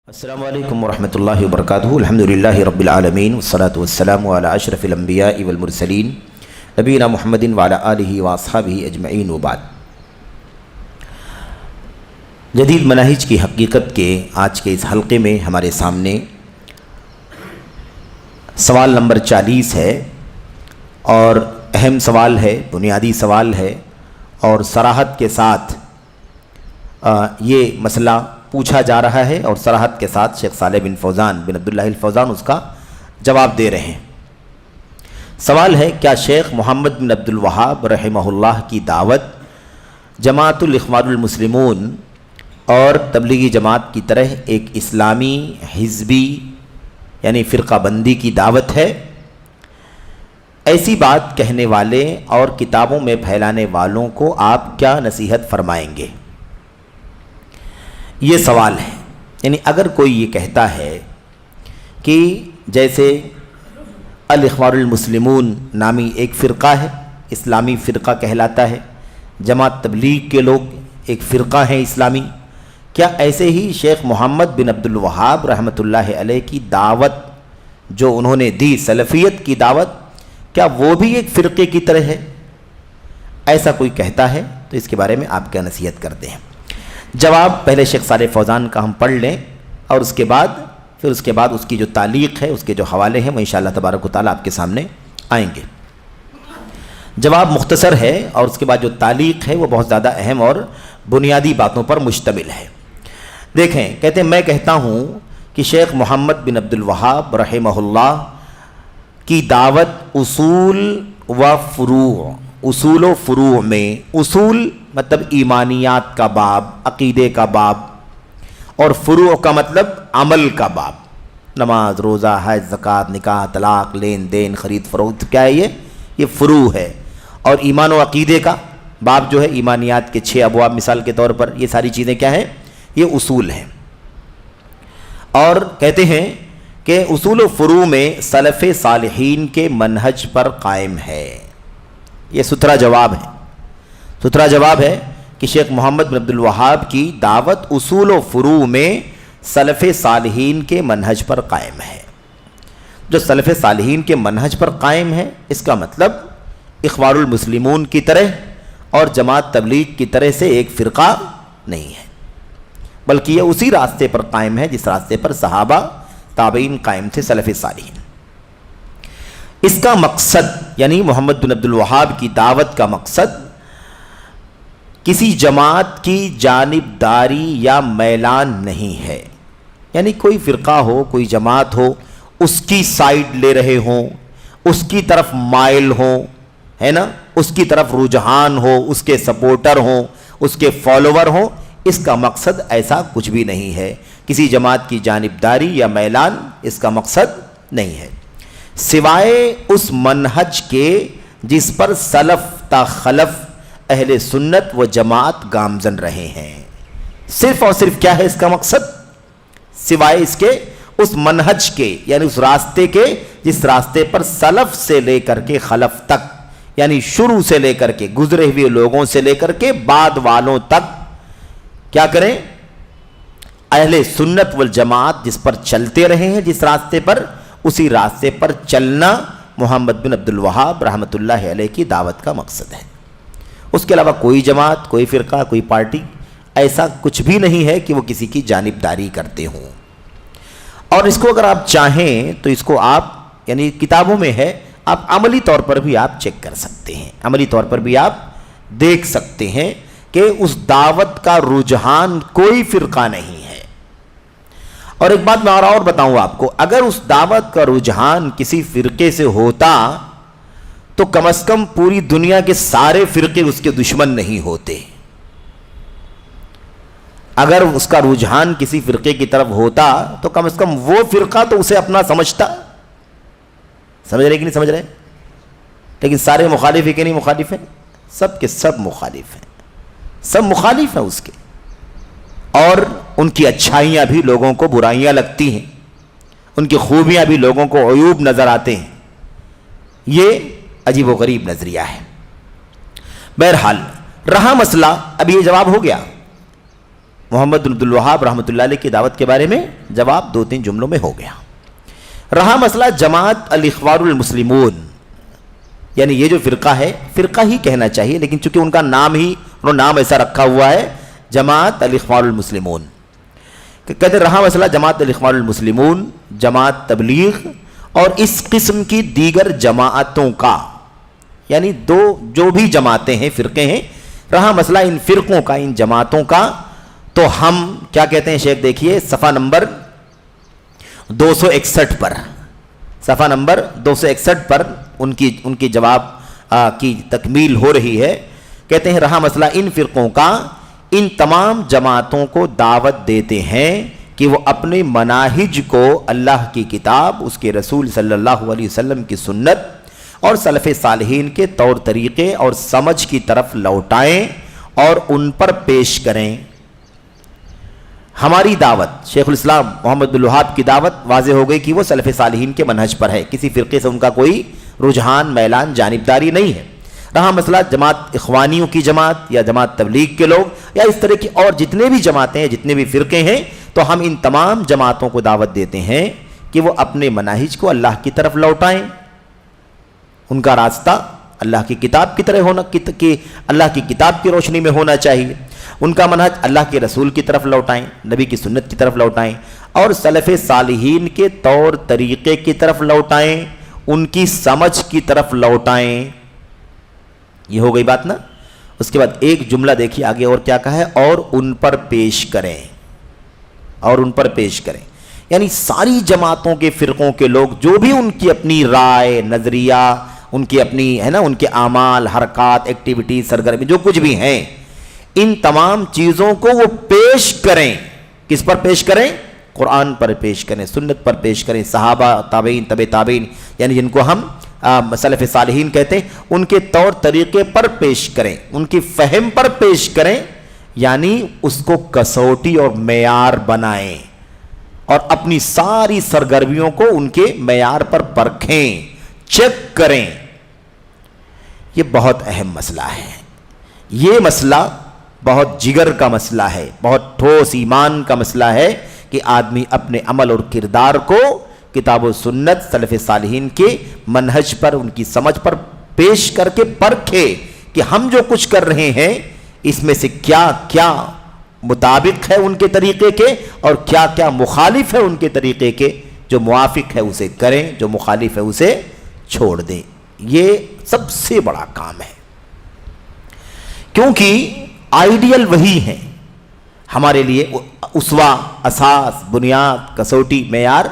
السلام علیکم ورحمۃ اللہ وبرکاتہ۔ الحمدللہ رب العالمین والصلاة والسلام علی اشرف الانبیاء والمرسلین نبینا محمد وعلی آلہ واصحابہ اجمعین وبعد۔ جدید مناہج کی حقیقت کے آج کے اس حلقے میں ہمارے سامنے سوال نمبر 40 ہے اور اہم سوال ہے، بنیادی سوال ہے، اور صراحت کے ساتھ یہ مسئلہ پوچھا جا رہا ہے اور صراحت کے ساتھ شیخ صالح بن فوزان بن عبداللہ الفوزان اس کا جواب دے رہے ہیں۔ سوال ہے، کیا شیخ محمد بن عبد الوہاب رحمہ اللہ کی دعوت جماعت الاخوان المسلمون اور تبلیغی جماعت کی طرح ایک اسلامی حزبی یعنی فرقہ بندی کی دعوت ہے؟ ایسی بات کہنے والے اور کتابوں میں پھیلانے والوں کو آپ کیا نصیحت فرمائیں گے؟ یہ سوال ہے۔ یعنی اگر کوئی یہ کہتا ہے کہ جیسے الاخوان المسلمون نامی ایک فرقہ ہے، اسلامی فرقہ کہلاتا ہے، جماعت تبلیغ کے لوگ ایک فرقہ ہیں اسلامی، کیا ایسے ہی شیخ محمد بن عبد الوہاب رحمۃ اللہ علیہ کی دعوت جو انہوں نے دی، سلفیت کی دعوت، کیا وہ بھی ایک فرقے کی طرح ہے؟ ایسا کوئی کہتا ہے تو اس کے بارے میں آپ کیا نصیحت کرتے ہیں؟ جواب پہلے شیخ صالح فوزان کا ہم پڑھ لیں اور اس کے بعد اس کی جو تعلیق ہے، اس کے جو حوالے ہیں، وہ انشاءاللہ تبارک و تعالیٰ آپ کے سامنے آئیں گے۔ جواب مختصر ہے اور اس کے بعد جو تعلیق ہے وہ بہت زیادہ اہم اور بنیادی باتوں پر مشتمل ہے۔ دیکھیں، کہتے ہیں، میں کہتا ہوں کہ شیخ محمد بن عبد الوہاب رحمہ اللہ کی دعوت اصول و فروع میں، اصول مطلب ایمانیات کا باب، عقیدے کا باب، اور فروع کا مطلب عمل کا باب، نماز، روزہ، حج، زکوٰۃ، نکاح، طلاق، لین دین، خرید فروخت، کیا ہے یہ فروع ہے۔ اور ایمان و عقیدے کا باب جو ہے، ایمانیات کے 6 ابواب مثال کے طور پر، یہ ساری چیزیں کیا ہیں؟ یہ اصول ہیں۔ اور کہتے ہیں کہ اصول و فروع میں سلف صالحین کے منہج پر قائم ہے۔ یہ ستھرا جواب ہے کہ شیخ محمد بن عبد الوہاب کی دعوت اصول و فروع میں سلف صالحین کے منہج پر قائم ہے۔ جو سلف صالحین کے منہج پر قائم ہے، اس کا مطلب اخوان المسلمون کی طرح اور جماعت تبلیغ کی طرح سے ایک فرقہ نہیں ہے، بلکہ یہ اسی راستے پر قائم ہے جس راستے پر صحابہ تابعین قائم تھے، سلف صالحین۔ اس کا مقصد یعنی محمد بن عبد الوہاب کی دعوت کا مقصد کسی جماعت کی جانبداری یا میلان نہیں ہے۔ یعنی کوئی فرقہ ہو، کوئی جماعت ہو، اس کی سائیڈ لے رہے ہوں، اس کی طرف مائل ہوں، ہے نا، اس کی طرف رجحان ہو، اس کے سپورٹر ہوں، اس کے فالوور ہوں، اس کا مقصد ایسا کچھ بھی نہیں ہے۔ کسی جماعت کی جانبداری یا میلان اس کا مقصد نہیں ہے، سوائے اس منہج کے جس پر سلف تا خلف اہل سنت و جماعت گامزن رہے ہیں۔ صرف اور صرف کیا ہے اس کا مقصد؟ سوائے اس کے اس منہج کے، یعنی اس راستے کے جس راستے پر سلف سے لے کر کے خلف تک، یعنی شروع سے لے کر کے، گزرے ہوئے لوگوں سے لے کر کے بعد والوں تک کیا کریں؟ اہل سنت والجماعت جس پر چلتے رہے ہیں، جس راستے پر، اسی راستے پر چلنا محمد بن عبد الوہاب رحمۃ اللہ علیہ کی دعوت کا مقصد ہے۔ اس کے علاوہ کوئی جماعت، کوئی فرقہ، کوئی پارٹی، ایسا کچھ بھی نہیں ہے کہ وہ کسی کی جانبداری کرتے ہوں۔ اور اس کو اگر آپ چاہیں تو اس کو آپ، یعنی کتابوں میں ہے، آپ عملی طور پر بھی آپ چیک کر سکتے ہیں، عملی طور پر بھی آپ دیکھ سکتے ہیں کہ اس دعوت کا رجحان کوئی فرقہ نہیں ہے۔ اور ایک بات میں اور بتاؤں آپ کو، اگر اس دعوت کا رجحان کسی فرقے سے ہوتا تو کم از کم پوری دنیا کے سارے فرقے اس کے دشمن نہیں ہوتے۔ اگر اس کا رجحان کسی فرقے کی طرف ہوتا تو کم از کم وہ فرقہ تو اسے اپنا سمجھتا۔ سمجھ رہے کہ نہیں سمجھ رہے؟ لیکن سارے مخالف ہیں کہ نہیں مخالف ہیں؟ سب کے سب مخالف ہیں، سب مخالف ہیں اس کے، اور ان کی اچھائیاں بھی لوگوں کو برائیاں لگتی ہیں، ان کی خوبیاں بھی لوگوں کو عیوب نظر آتے ہیں۔ یہ عجیب و غریب نظریہ ہے۔ بہرحال رہا مسئلہ، اب یہ جواب ہو گیا محمد بن عبد الوہاب رحمۃ اللہ علیہ کی دعوت کے بارے میں جواب 2-3 جملوں میں ہو گیا. رہا مسئلہ جماعت الاخوان المسلمون، یعنی یہ جو فرقہ ہے، فرقہ ہی کہنا چاہیے لیکن چونکہ ان کا نام ہی انہوں نے نام ایسا رکھا ہوا ہے جماعت الاخوان المسلمون، کہتے رہا مسئلہ جماعت الاخوان المسلمون، جماعت تبلیغ اور اس قسم کی دیگر جماعتوں کا، یعنی جو بھی جماعتیں ہیں، فرقے ہیں، رہا مسئلہ ان فرقوں کا، ان جماعتوں کا، تو ہم کیا کہتے ہیں شیخ دیکھیے صفحہ نمبر 261 پر، صفحہ نمبر 261 پر ان کی جواب کی تکمیل ہو رہی ہے. کہتے ہیں رہا مسئلہ ان فرقوں کا، ان تمام جماعتوں کو دعوت دیتے ہیں کہ وہ اپنے مناہج کو اللہ کی کتاب، اس کے رسول صلی اللہ علیہ وسلم کی سنت اور سلف صالحین کے طور طریقے اور سمجھ کی طرف لوٹائیں اور ان پر پیش کریں. ہماری دعوت، شیخ الاسلام محمد بن الوہاب کی دعوت واضح ہو گئی کہ وہ سلف صالحین کے منہج پر ہے، کسی فرقے سے ان کا کوئی رجحان، میلان، جانبداری نہیں ہے. رہا مسئلہ جماعت اخوانیوں کی جماعت یا جماعت تبلیغ کے لوگ یا اس طرح کی اور جتنے بھی جماعتیں ہیں، جتنے بھی فرقے ہیں، تو ہم ان تمام جماعتوں کو دعوت دیتے ہیں کہ وہ اپنے مناہج کو اللہ کی طرف لوٹائیں. ان کا راستہ اللہ کی کتاب کی طرح ہونا، کہ اللہ کی کتاب کی روشنی میں ہونا چاہیے. ان کا منہج اللہ کے رسول کی طرف لوٹائیں، نبی کی سنت کی طرف لوٹائیں اور سلف صالحین کے طور طریقے کی طرف لوٹائیں، ان کی سمجھ کی طرف لوٹائیں. یہ ہو گئی بات نا. اس کے بعد ایک جملہ دیکھیے آگے اور کیا کہا ہے، اور ان پر پیش کریں، اور ان پر پیش کریں. یعنی ساری جماعتوں کے فرقوں کے لوگ جو بھی ان کی اپنی رائے، نظریہ، ان کی اپنی ہے نا، ان کے اعمال، حرکات، ایکٹیویٹی، سرگرمی، جو کچھ بھی ہیں، ان تمام چیزوں کو وہ پیش کریں. کس پر پیش کریں؟ قرآن پر پیش کریں، سنت پر پیش کریں، صحابہ، تابعین، تبع تابعین، یعنی جن کو ہم سلف صالحین کہتے ہیں، ان کے طور طریقے پر پیش کریں، ان کی فہم پر پیش کریں، یعنی اس کو کسوٹی اور معیار بنائیں اور اپنی ساری سرگرمیوں کو ان کے معیار پر پرکھیں، چیک کریں. یہ بہت اہم مسئلہ ہے. یہ مسئلہ بہت جگر کا مسئلہ ہے، بہت ٹھوس ایمان کا مسئلہ ہے کہ آدمی اپنے عمل اور کردار کو کتاب و سنت، سلف صالحین کے منہج پر، ان کی سمجھ پر پیش کر کے پرکھے کہ ہم جو کچھ کر رہے ہیں اس میں سے کیا کیا مطابق ہے ان کے طریقے کے اور کیا کیا مخالف ہے ان کے طریقے کے. جو موافق ہے اسے کریں، جو مخالف ہے اسے چھوڑ دیں. یہ سب سے بڑا کام ہے، کیونکہ آئیڈیل وہی ہیں ہمارے لیے، اسوہ، اساس، بنیاد، کسوٹی، معیار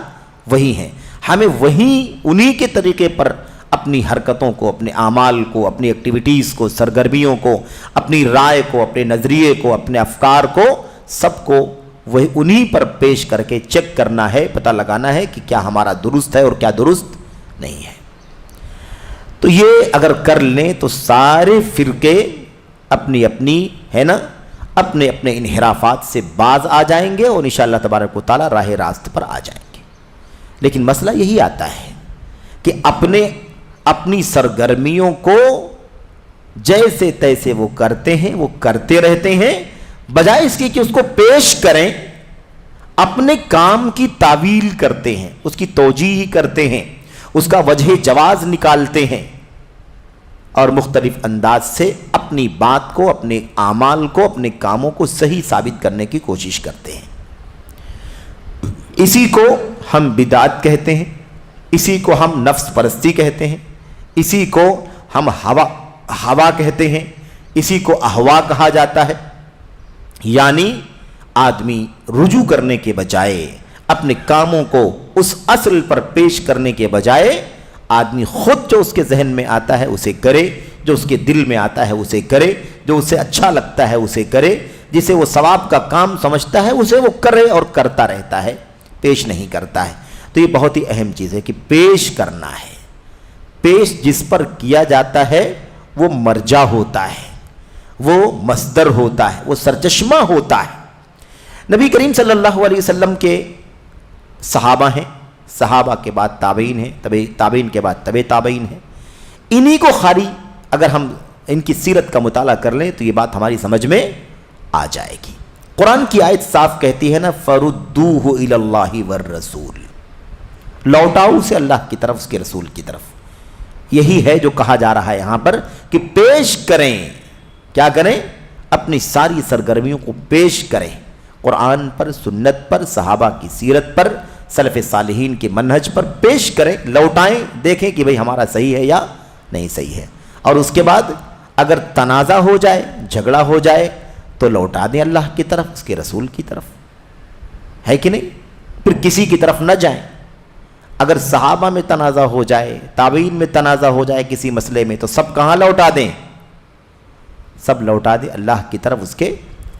وہی ہیں. ہمیں انہی کے طریقے پر اپنی حرکتوں کو، اپنے اعمال کو، اپنی ایکٹیویٹیز کو، سرگرمیوں کو، اپنی رائے کو، اپنے نظریے کو، اپنے افکار کو، سب کو وہی انہی پر پیش کر کے چیک کرنا ہے، پتہ لگانا ہے کہ کیا ہمارا درست ہے اور کیا درست نہیں ہے. تو یہ اگر کر لیں تو سارے فرقے اپنی اپنی ہے نا، اپنے اپنے انحرافات سے باز آ جائیں گے اور انشاءاللہ تبارک و تعالی راہ راست پر آ جائیں گے. لیکن مسئلہ یہی آتا ہے کہ اپنی سرگرمیوں کو جیسے تیسے وہ کرتے ہیں، وہ کرتے رہتے ہیں، بجائے اس کی کہ اس کو پیش کریں، اپنے کام کی تعویل کرتے ہیں، اس کی توجیہ کرتے ہیں، اس کا وجہ جواز نکالتے ہیں اور مختلف انداز سے اپنی بات کو، اپنے اعمال کو، اپنے کاموں کو صحیح ثابت کرنے کی کوشش کرتے ہیں. اسی کو ہم بدعت کہتے ہیں، اسی کو ہم نفس پرستی کہتے ہیں، اسی کو ہم ہوا کہتے ہیں، اسی کو احوا کہا جاتا ہے. یعنی آدمی رجوع کرنے کے بجائے، اپنے کاموں کو اس اصل پر پیش کرنے کے بجائے، آدمی خود جو اس کے ذہن میں آتا ہے اسے کرے، جو اس کے دل میں آتا ہے اسے کرے، جو اسے اچھا لگتا ہے اسے کرے، جسے وہ ثواب کا کام سمجھتا ہے اسے وہ کرے اور کرتا رہتا ہے، پیش نہیں کرتا ہے. تو یہ بہت ہی اہم چیز ہے کہ پیش کرنا ہے. پیش جس پر کیا جاتا ہے وہ مرجع ہوتا ہے، وہ مصدر ہوتا ہے، وہ سرچشمہ ہوتا ہے. نبی کریم صلی اللہ علیہ وسلم کے صحابہ ہیں، صحابہ کے بعد تابعین ہیں، تابعین کے بعد تبع تابعین ہیں. انہی کو خالی اگر ہم ان کی سیرت کا مطالعہ کر لیں تو یہ بات ہماری سمجھ میں آ جائے گی. قرآن کی آیت صاف کہتی ہے نا فردوہ الی اللہ والرسول، لوٹاؤ اسے اللہ کی طرف، اس کے رسول کی طرف۔ یہی ہے جو کہا جا رہا ہے یہاں پر کہ پیش کریں، کیا کریں؟ اپنی ساری سرگرمیوں کو پیش کریں قرآن پر، سنت پر، صحابہ کی سیرت پر، سلف صالحین کے منہج پر پیش کریں، لوٹائیں، دیکھیں کہ بھئی ہمارا صحیح ہے یا نہیں صحیح ہے، اور اس کے بعد اگر تنازع ہو جائے، جھگڑا ہو جائے تو لوٹا دیں اللہ کی طرف، اس کے رسول کی طرف، ہے کہ نہیں؟ پھر کسی کی طرف نہ جائیں۔ اگر صحابہ میں تنازع ہو جائے، تابعین میں تنازع ہو جائے کسی مسئلے میں، تو سب کہاں لوٹا دیں؟ سب لوٹا دیں اللہ کی طرف، اس کے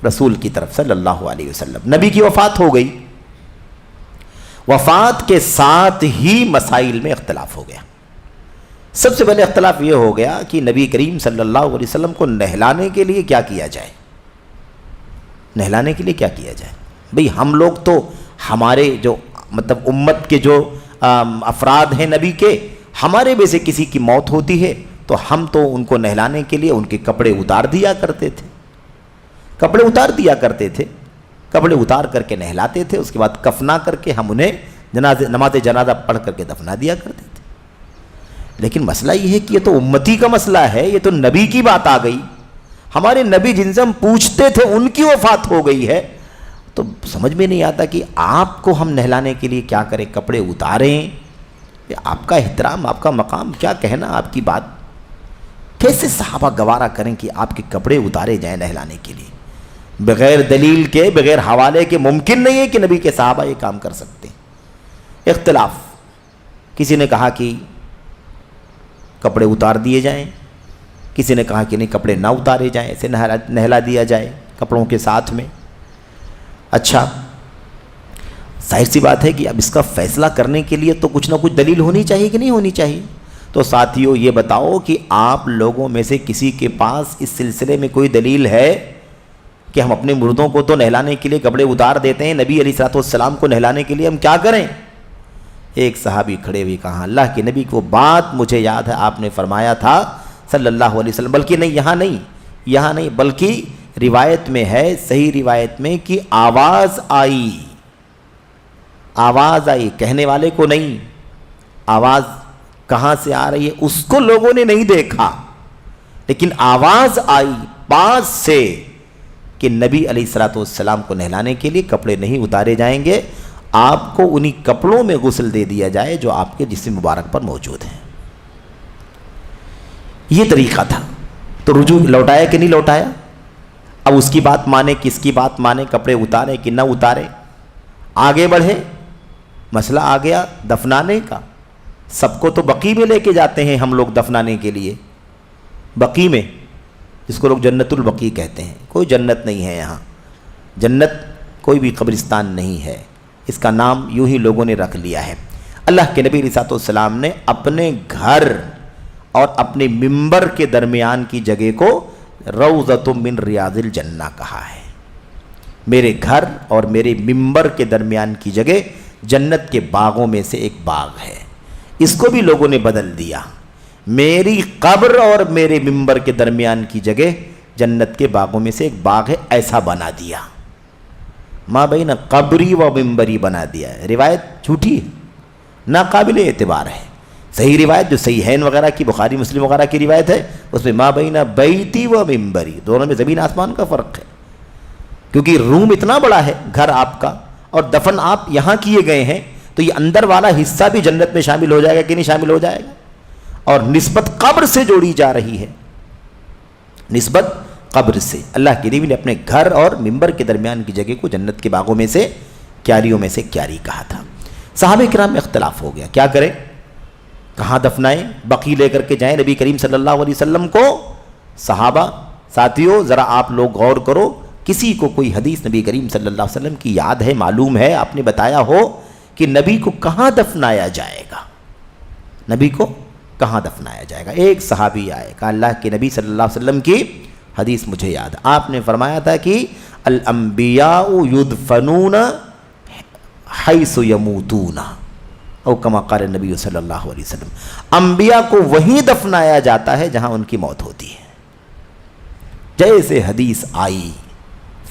رسول کی طرف صلی اللہ علیہ وسلم۔ نبی کی وفات ہو گئی، وفات کے ساتھ ہی مسائل میں اختلاف ہو گیا۔ سب سے پہلے اختلاف یہ ہو گیا کہ نبی کریم صلی اللہ علیہ وسلم کو نہلانے کے لیے کیا کیا جائے، نہلانے کے لیے کیا کیا جائے۔ بھئی ہم لوگ تو، ہمارے جو مطلب امت کے جو افراد ہیں نبی کے، ہمارے میں سے کسی کی موت ہوتی ہے تو ہم تو ان کو نہلانے کے لیے ان کے کپڑے اتار دیا کرتے تھے، کپڑے اتار دیا کرتے تھے، کپڑے اتار کر کے نہلاتے تھے، اس کے بعد کفنا کر کے ہم انہیں نماز جنازہ پڑھ کر کے دفنا دیا کرتے تھے۔ لیکن مسئلہ یہ ہے کہ یہ تو امتی کا مسئلہ ہے، یہ تو نبی کی بات آ گئی، ہمارے نبی جن سے ہم پوچھتے تھے ان کی وفات ہو گئی ہے، تو سمجھ میں نہیں آتا کہ آپ کو ہم نہلانے کے لیے کیا کریں، کپڑے اتاریں؟ آپ کا احترام، آپ کا مقام، کیا کہنا آپ کی بات، کیسے صحابہ گوارا کریں کہ آپ کے کپڑے اتارے جائیں نہلانے کے لیے؟ بغیر دلیل کے، بغیر حوالے کے ممکن نہیں ہے کہ نبی کے صحابہ یہ کام کر سکتے ہیں۔ اختلاف، کسی نے کہا کہ کپڑے اتار دیے جائیں، کسی نے کہا کہ نہیں کپڑے نہ اتارے جائیں، ایسے نہلا دیا جائے کپڑوں کے ساتھ میں۔ اچھا، ظاہر سی بات ہے کہ اب اس کا فیصلہ کرنے کے لیے تو کچھ نہ کچھ دلیل ہونی چاہیے کہ نہیں ہونی چاہیے؟ تو ساتھیو یہ بتاؤ کہ آپ لوگوں میں سے کسی کے پاس اس سلسلے میں کوئی دلیل ہے کہ ہم اپنے مردوں کو تو نہلانے کے لیے کپڑے اتار دیتے ہیں، نبی علیہ السلام کو نہلانے کے لیے ہم کیا کریں؟ ایک صحابی کھڑے ہوئے کہا، اللہ کے نبی کو بات مجھے یاد ہے، آپ نے فرمایا تھا صلی اللہ علیہ وسلم، بلکہ نہیں یہاں نہیں بلکہ روایت میں ہے، صحیح روایت میں، کہ آواز آئی، کہنے والے کو نہیں، آواز کہاں سے آ رہی ہے اس کو لوگوں نے نہیں دیکھا، لیکن آواز آئی پاس سے کہ نبی علیہ السلام کو نہلانے کے لیے کپڑے نہیں اتارے جائیں گے، آپ کو انہی کپڑوں میں غسل دے دیا جائے جو آپ کے جسم مبارک پر موجود ہیں۔ یہ طریقہ تھا، تو رجوع لوٹایا کہ نہیں لوٹایا؟ اب اس کی بات مانے، کس کی بات مانے، کپڑے اتارے کہ نہ اتارے؟ آگے بڑھے، مسئلہ آ گیا دفنانے کا۔ سب کو تو بقیع میں لے کے جاتے ہیں ہم لوگ دفنانے کے لیے، بقیع میں، جس کو لوگ جنت البقیع کہتے ہیں۔ کوئی جنت نہیں ہے یہاں، جنت کوئی بھی قبرستان نہیں ہے، اس کا نام یوں ہی لوگوں نے رکھ لیا ہے۔ اللہ کے نبی علیہ السلام نے اپنے گھر اور اپنے ممبر کے درمیان کی جگہ کو روضۃ من ریاض الجنہ کہا ہے۔ میرے گھر اور میرے ممبر کے درمیان کی جگہ جنت کے باغوں میں سے ایک باغ ہے۔ اس کو بھی لوگوں نے بدل دیا، میری قبر اور میرے ممبر کے درمیان کی جگہ جنت کے باغوں میں سے ایک باغ ہے، ایسا بنا دیا، ماں بھائی نا قبری و ممبری بنا دیا ہے۔ روایت جھوٹی ہے، ناقابل اعتبار ہے۔ صحیح روایت جو صحیحین وغیرہ کی، بخاری مسلم وغیرہ کی روایت ہے، اس میں ماں بھائی نا بیتی و ممبری، دونوں میں زمین آسمان کا فرق ہے، کیونکہ روم اتنا بڑا ہے گھر آپ کا، اور دفن آپ یہاں کیے گئے ہیں، تو یہ اندر والا حصہ بھی جنت میں شامل ہو جائے گا کہ نہیں شامل ہو جائے گا؟ اور نسبت قبر سے جوڑی جا رہی ہے، نسبت قبر سے۔ اللہ کے نبی نے اپنے گھر اور ممبر کے درمیان کی جگہ کو جنت کے باغوں میں سے، کیاریوں میں سے کیاری کہا تھا۔ صحابہ کرام میں اختلاف ہو گیا، کیا کریں، کہاں دفنائیں؟ بقیع لے کر کے جائیں نبی کریم صلی اللہ علیہ وسلم کو؟ صحابہ ساتھیوں ذرا آپ لوگ غور کرو، کسی کو کوئی حدیث نبی کریم صلی اللہ علیہ وسلم کی یاد ہے، معلوم ہے، آپ نے بتایا ہو کہ نبی کو کہاں دفنایا جائے گا، نبی کو کہاں دفنایا جائے گا؟ ایک صحابی آئے، کہا اللہ کے نبی صلی اللہ علیہ وسلم کی حدیث مجھے یاد ہے، آپ نے فرمایا تھا کہ الانبیاء یدفنون حیث یموتون، او کما قال نبی صلی اللہ علیہ وسلم، انبیاء کو وہیں دفنایا جاتا ہے جہاں ان کی موت ہوتی ہے۔ جیسے حدیث آئی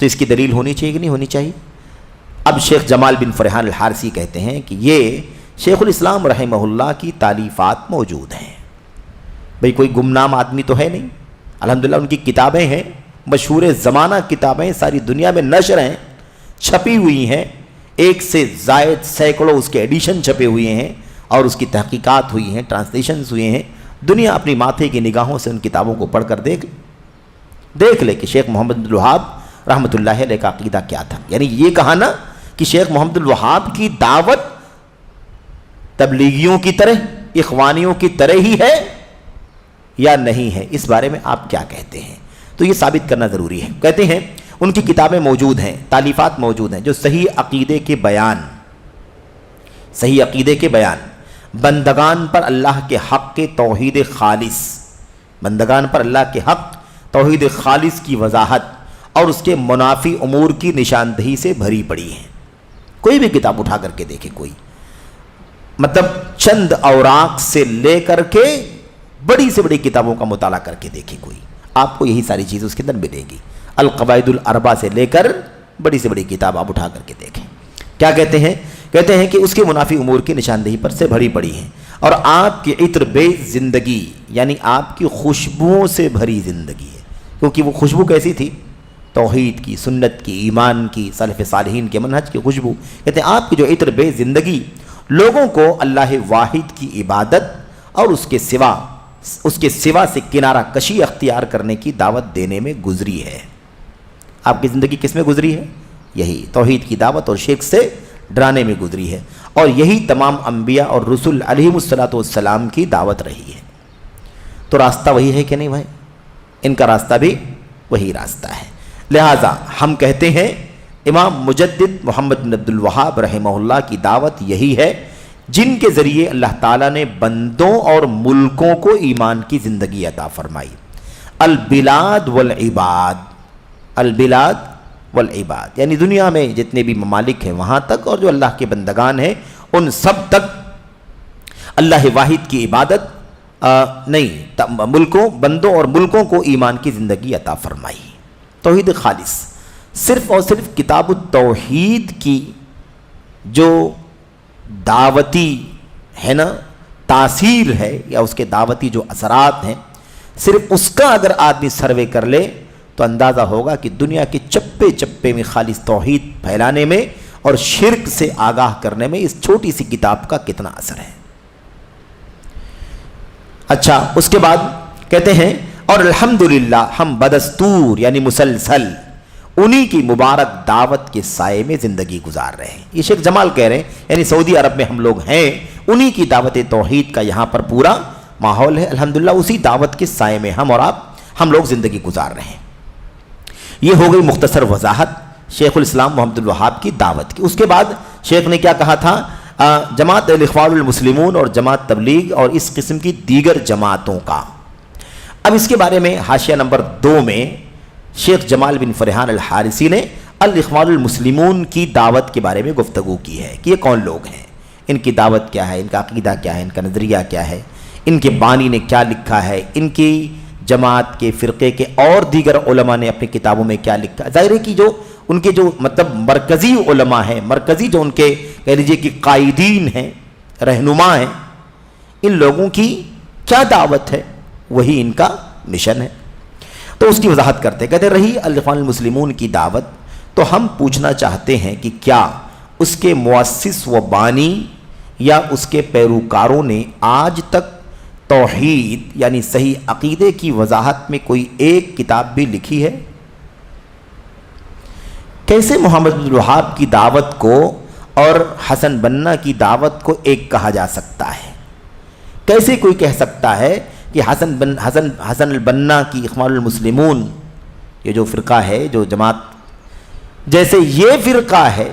تو اس کی دلیل ہونی چاہیے کہ نہیں ہونی چاہیے؟ اب شیخ جمال بن فرحان الحارثی کہتے ہیں کہ یہ شیخ الاسلام رحمہ اللہ کی تالیفات موجود ہیں. بھئی کوئی گمنام آدمی تو ہے نہیں، الحمدللہ ان کی کتابیں ہیں، مشہور زمانہ کتابیں ساری دنیا میں نشر ہیں، چھپی ہوئی ہیں، 1 سے زائد سینکڑوں اس کے ایڈیشن چھپے ہوئے ہیں اور اس کی تحقیقات ہوئی ہیں، ٹرانسلیشنز ہوئے ہیں. دنیا اپنی ماتھے کی نگاہوں سے ان کتابوں کو پڑھ کر دیکھ لے کہ شیخ محمد بن الوہاب رحمۃ اللہ علیہ کا عقیدہ کیا تھا. یعنی یہ کہا نا کہ شیخ محمد الوہاب کی دعوت تبلیغیوں کی طرح، اخوانیوں کی طرح ہی ہے یا نہیں ہے، اس بارے میں آپ کیا کہتے ہیں؟ تو یہ ثابت کرنا ضروری ہے. کہتے ہیں ان کی کتابیں موجود ہیں، تالیفات موجود ہیں جو صحیح عقیدے کے بیان، بندگان پر اللہ کے حق کے توحید خالص، بندگان پر اللہ کے حق توحید خالص کی وضاحت اور اس کے منافی امور کی نشاندہی سے بھری پڑی ہیں. کوئی بھی کتاب اٹھا کر کے دیکھے، کوئی مطلب چند اوراق سے لے کر کے بڑی سے بڑی کتابوں کا مطالعہ کر کے دیکھے، کوئی آپ کو یہی ساری چیز اس کے اندر ملے گی. القواعد الاربع سے لے کر بڑی سے بڑی کتاب آپ اٹھا کر کے دیکھیں. کیا کہتے ہیں؟ کہتے ہیں کہ اس کے منافی امور کی نشاندہی پر سے بھری پڑی ہیں اور آپ کی عطر بیز زندگی، یعنی آپ کی خوشبوؤں سے بھری زندگی ہے. کیونکہ وہ خوشبو کیسی تھی؟ توحید کی، سنت کی، ایمان کی، سلف صالحین کے منہج کی خوشبو. کہتے ہیں آپ کی جو عطر بیز زندگی لوگوں کو اللہ واحد کی عبادت اور اس کے سوا سے کنارہ کشی اختیار کرنے کی دعوت دینے میں گزری ہے. آپ کی زندگی کس میں گزری ہے؟ یہی توحید کی دعوت اور شرک سے ڈرانے میں گزری ہے. اور یہی تمام انبیاء اور رسول علیہم الصلوۃ والسلام کی دعوت رہی ہے. تو راستہ وہی ہے کہ نہیں بھائی؟ ان کا راستہ بھی وہی راستہ ہے. لہٰذا ہم کہتے ہیں امام مجدد محمد بن عبد الوہاب رحمہ اللہ کی دعوت یہی ہے جن کے ذریعے اللہ تعالیٰ نے بندوں اور ملکوں کو ایمان کی زندگی عطا فرمائی. البلاد والعباد یعنی دنیا میں جتنے بھی ممالک ہیں وہاں تک، اور جو اللہ کے بندگان ہیں ان سب تک اللہ واحد کی عبادت بندوں اور ملکوں کو ایمان کی زندگی عطا فرمائی. توحید خالص، صرف اور صرف کتاب التوحید کی جو دعوتی ہے نا تاثیر ہے یا اس کے دعوتی جو اثرات ہیں، صرف اس کا اگر آدمی سروے کر لے تو اندازہ ہوگا کہ دنیا کے چپے چپے میں خالص توحید پھیلانے میں اور شرک سے آگاہ کرنے میں اس چھوٹی سی کتاب کا کتنا اثر ہے. اچھا، اس کے بعد کہتے ہیں اور الحمدللہ ہم بدستور یعنی مسلسل انہی کی مبارک دعوت کے سائے میں زندگی گزار رہے ہیں. یہ شیخ جمال کہہ رہے ہیں، یعنی سعودی عرب میں ہم لوگ ہیں، انہی کی دعوت توحید کا یہاں پر پورا ماحول ہے. الحمدللہ اسی دعوت کے سائے میں ہم لوگ زندگی گزار رہے ہیں. یہ ہو گئی مختصر وضاحت شیخ الاسلام محمد الوہاب کی دعوت کی. اس کے بعد شیخ نے کیا کہا تھا؟ جماعت الاخوان المسلمون اور جماعت تبلیغ اور اس قسم کی دیگر جماعتوں کا. اب اس کے بارے میں حاشیہ نمبر 2 میں شیخ جمال بن فرحان الحارثی نے الاخوان المسلمون کی دعوت کے بارے میں گفتگو کی ہے کہ یہ کون لوگ ہیں، ان کی دعوت کیا ہے، ان کا عقیدہ کیا ہے، ان کا نظریہ کیا ہے، ان کے بانی نے کیا لکھا ہے، ان کی جماعت کے فرقے کے اور دیگر علماء نے اپنی کتابوں میں کیا لکھا ہے. ظاہر ہے کہ جو ان کے جو مطلب مرکزی علماء ہیں، مرکزی جو ان کے کہہ لیجیے کہ قائدین ہیں، رہنما ہیں، ان لوگوں کی کیا دعوت ہے، وہی ان کا مشن ہے. تو اس کی وضاحت کرتے کہتے رہی الاخوان المسلمون کی دعوت، تو ہم پوچھنا چاہتے ہیں کہ کیا اس کے مؤسس و بانی یا اس کے پیروکاروں نے آج تک توحید یعنی صحیح عقیدے کی وضاحت میں کوئی ایک کتاب بھی لکھی ہے؟ کیسے محمد بن الوہاب کی دعوت کو اور حسن بنا کی دعوت کو ایک کہا جا سکتا ہے؟ کیسے کوئی کہہ سکتا ہے کہ حسن البنا کی اخوان المسلمون یہ جو فرقہ ہے، جو جماعت، جیسے یہ فرقہ ہے،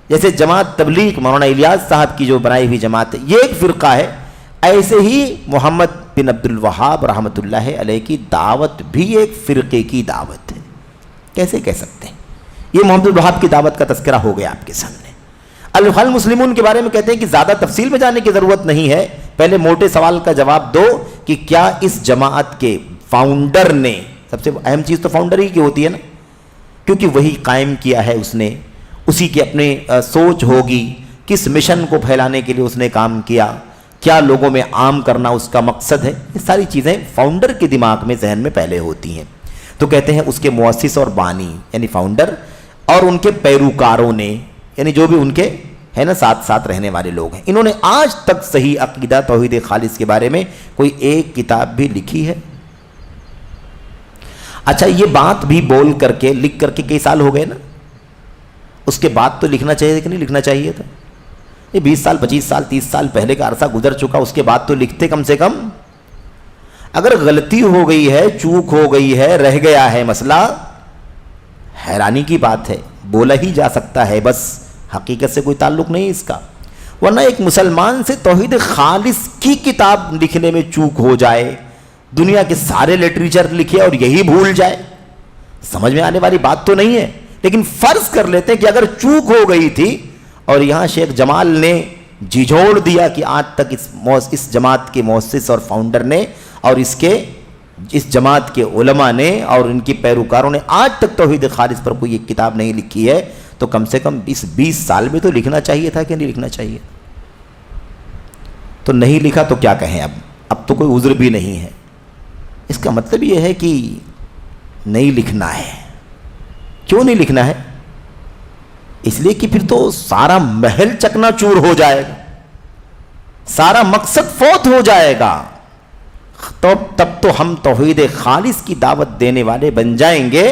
جیسے جماعت تبلیغ مولانا الیاس صاحب کی جو بنائی ہوئی جماعت ہے یہ ایک فرقہ ہے، ایسے ہی محمد بن عبد الوہاب رحمۃ اللہ علیہ کی دعوت بھی ایک فرقے کی دعوت ہے؟ کیسے کہہ سکتے ہیں؟ یہ محمد بن الوہاب کی دعوت کا تذکرہ ہو گیا آپ کے سامنے. الاخوان المسلمون کے بارے میں کہتے ہیں کہ زیادہ تفصیل میں جانے کی ضرورت نہیں ہے، پہلے موٹے سوال کا جواب دو کہ کیا اس جماعت کے فاؤنڈر نے، سب سے اہم چیز تو فاؤنڈر ہی کی ہوتی ہے نا، کیونکہ وہی قائم کیا ہے اس نے، اسی کی اپنے سوچ ہوگی، کس مشن کو پھیلانے کے لیے اس نے کام کیا، کیا لوگوں میں عام کرنا اس کا مقصد ہے، یہ ساری چیزیں فاؤنڈر کے دماغ میں ذہن میں پہلے ہوتی ہیں. تو کہتے ہیں اس کے مؤسس اور بانی یعنی فاؤنڈر اور ان کے پیروکاروں نے، یعنی جو بھی ان کے ہے نا ساتھ ساتھ رہنے والے لوگ ہیں، انہوں نے آج تک صحیح عقیدہ توحید خالص کے بارے میں کوئی ایک کتاب بھی لکھی ہے؟ اچھا یہ بات بھی بول کر کے لکھ کر کے کئی سال ہو گئے نا، اس کے بعد تو لکھنا چاہیے کہ نہیں لکھنا چاہیے تھا؟ یہ 20 سال 25 سال 30 سال پہلے کا عرصہ گزر چکا، اس کے بعد تو لکھتے کم سے کم. اگر غلطی ہو گئی ہے، چوک ہو گئی ہے، رہ گیا ہے مسئلہ، حیرانی کی بات ہے، بولا ہی جا سکتا ہے، بس حقیقت سے کوئی تعلق نہیں اس کا. ورنہ ایک مسلمان سے توحید خالص کی کتاب لکھنے میں چوک ہو جائے، دنیا کے سارے لٹریچر لکھے اور یہی بھول جائے، سمجھ میں آنے والی بات تو نہیں ہے. لیکن فرض کر لیتے ہیں کہ اگر چوک ہو گئی تھی اور یہاں شیخ جمال نے جھجھوڑ دیا کہ آج تک اس جماعت کے مؤسس اور فاؤنڈر نے اور اس جماعت کے علماء نے اور ان کی پیروکاروں نے آج تک توحید خالص پر کوئی ایک کتاب نہیں لکھی ہے، تو کم سے کم اس 20 سال میں تو لکھنا چاہیے تھا کہ نہیں لکھنا چاہیے؟ تو نہیں لکھا تو کیا کہیں، اب تو کوئی عذر بھی نہیں ہے. اس کا مطلب یہ ہے کہ نہیں لکھنا ہے. کیوں نہیں لکھنا ہے؟ اس لیے کہ پھر تو سارا محل چکنا چور ہو جائے گا، سارا مقصد فوت ہو جائے گا. تو تب تو ہم توحید خالص کی دعوت دینے والے بن جائیں گے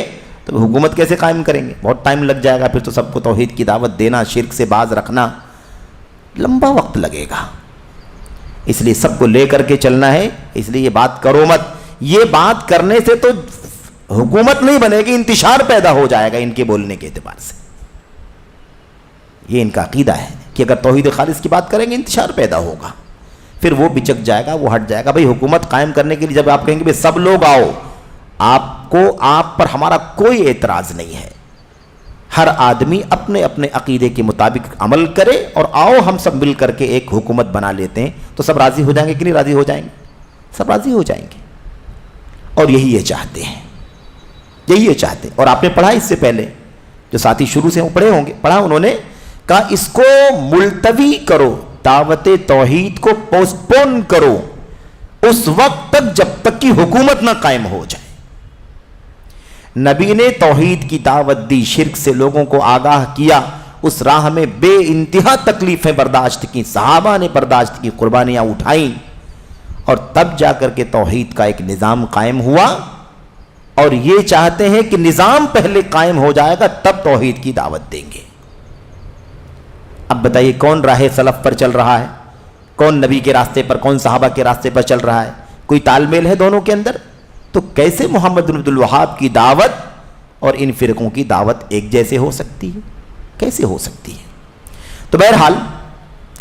تو حکومت کیسے قائم کریں گے؟ بہت ٹائم لگ جائے گا، پھر تو سب کو توحید کی دعوت دینا، شرک سے باز رکھنا لمبا وقت لگے گا. اس لیے سب کو لے کر کے چلنا ہے. اس لیے یہ بات کرو مت، یہ بات کرنے سے تو حکومت نہیں بنے گی، انتشار پیدا ہو جائے گا ان کے بولنے کے اعتبار سے. یہ ان کا عقیدہ ہے کہ اگر توحید خالص کی بات کریں گے انتشار پیدا ہوگا، پھر وہ بچک جائے گا، وہ ہٹ جائے گا. بھئی حکومت قائم کرنے کے لیے جب آپ کہیں گے بھئی سب لوگ آؤ، آپ پر ہمارا کوئی اعتراض نہیں ہے، ہر آدمی اپنے اپنے عقیدے کے مطابق عمل کرے اور آؤ ہم سب مل کر کے ایک حکومت بنا لیتے ہیں، تو سب راضی ہو جائیں گے کہ نہیں راضی ہو جائیں گے؟ سب راضی ہو جائیں گے. اور یہی یہ چاہتے ہیں، یہی یہ چاہتے ہیں. اور آپ نے پڑھا اس سے پہلے، جو ساتھی شروع سے پڑھے ہوں گے، پڑھا انہوں نے کہا اس کو ملتوی کرو، دعوت توحید کو پوسٹ پون کرو اس وقت تک جب تک کہ حکومت نہ قائم ہو جائے. نبی نے توحید کی دعوت دی، شرک سے لوگوں کو آگاہ کیا، اس راہ میں بے انتہا تکلیفیں برداشت کی، صحابہ نے برداشت کی، قربانیاں اٹھائیں، اور تب جا کر کے توحید کا ایک نظام قائم ہوا. اور یہ چاہتے ہیں کہ نظام پہلے قائم ہو جائے گا تب توحید کی دعوت دیں گے. اب بتائیے کون راہ سلف پر چل رہا ہے؟ کون نبی کے راستے پر، کون صحابہ کے راستے پر چل رہا ہے؟ کوئی تال میل ہے دونوں کے اندر؟ تو کیسے محمد بن عبد الوہاب کی دعوت اور ان فرقوں کی دعوت ایک جیسے ہو سکتی ہے؟ کیسے ہو سکتی ہے؟ تو بہرحال